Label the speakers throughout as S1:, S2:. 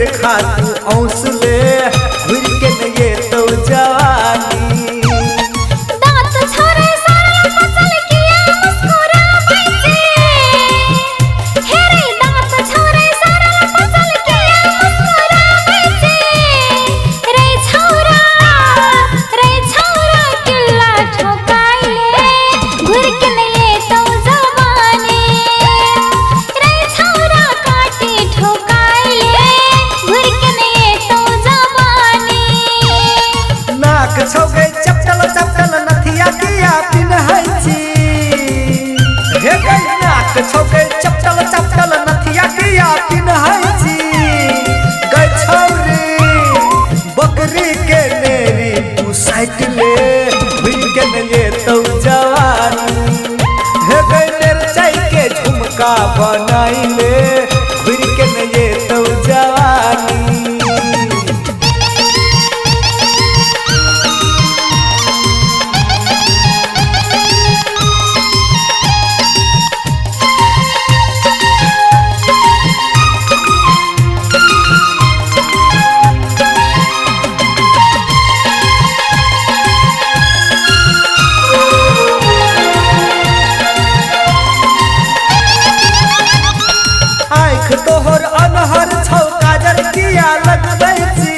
S1: कर खातू औसले घुर के न ये तो जवानी
S2: दांत छोरे सारा फसल किया मुस्कुरा बैठे हे रे दांत छोरे सारा फसल किया मुस्कुरा बैठे रे छौरा किल्ला ठोकाइले घुर के न ये तो जवानी रे छौरा काटी ठोकाइले घुर के न ये तो जवानी
S1: नाक छौगे चपटल चपटल नथिया किया पिन्है छी हे गई नाक छौगे चपटल चपटल नथिया किया पिन्है छी गई छौरी बकरी के मेरी तू साइट ले घुर के न ये तो जवानी हे गई मिर्चाई के झुमका बनाइले घुर के न ये तो जवानी आँख तोहर अनहर छौ काजर किया लगबै छी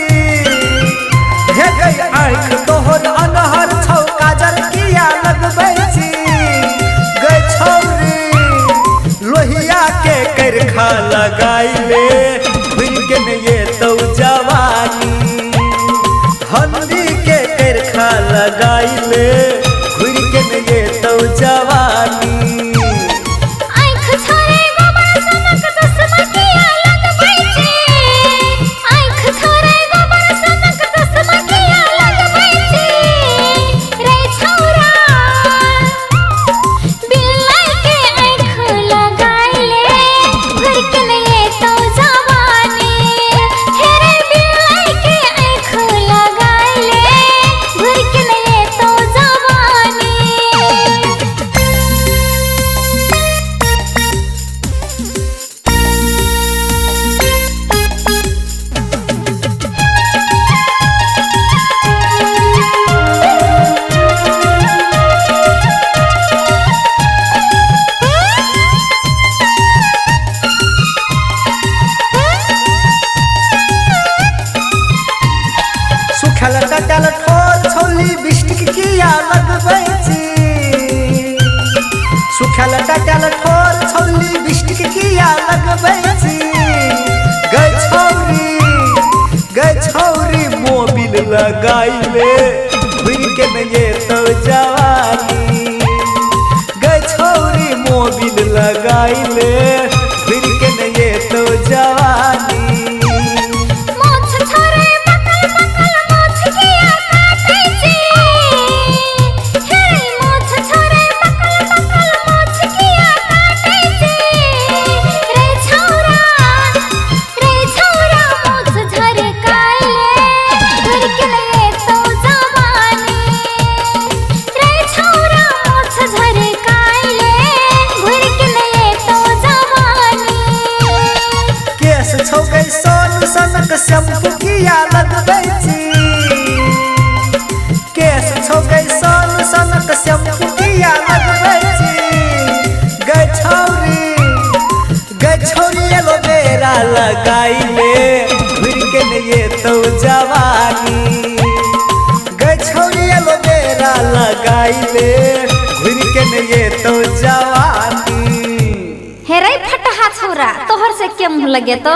S1: हे गई आँख तोहर अनहर छौ काजर किया लगबै छी गई छौरी लोहिया के करखा लगाइले घुर के न ये तो जवानी हल्दी के करखा लगाइले घुर के न ये तो जवानी
S2: आँख छोरे गोबर सनक चश्मा किया लगबै छी आँख छोरे गोबर सनक चश्मा किया लगबै छी रे छौरा बिल्लाई के आँख लगाइले घुर के न ये तो जवानी हे रे बिल्लाई के आँख लगाइले घुर के न ये तो जवानी
S1: सुखल टटल ठोर छौली बिस्टिक किया लगबै छी सुखल टटल ठोर छौली बिस्टिक किया लगबै छी गई छौरी मोबिल लगाइले घुर के न ये तो जवानी गई छौरी मोबिल लगाइले घुर के न ये तो जवानी
S2: मोछ छोरे पकल पकल मोछ किया काटै छी हे रे मोछ छोरे पकल पकल मोछ किया काटै छी रे छौरा मोछ झरकाइले घुर के न ये तो जवानी रे छौरा मोछ झरकाइले घुर के न ये तो जवानी
S1: केस छौगे सोन सनक शैम्पू किया लगबै छी केस छौगे सोन सनक शैम्पू किया लगबै छी गई छौरी एलोवेरा लगाइले घुर के न ये तो जवानी गई छौरी एलोवेरा लगाइले घुर के न ये तो जवानी
S2: हे रे फटहा छोरा तोहर से के मुँह लगे तो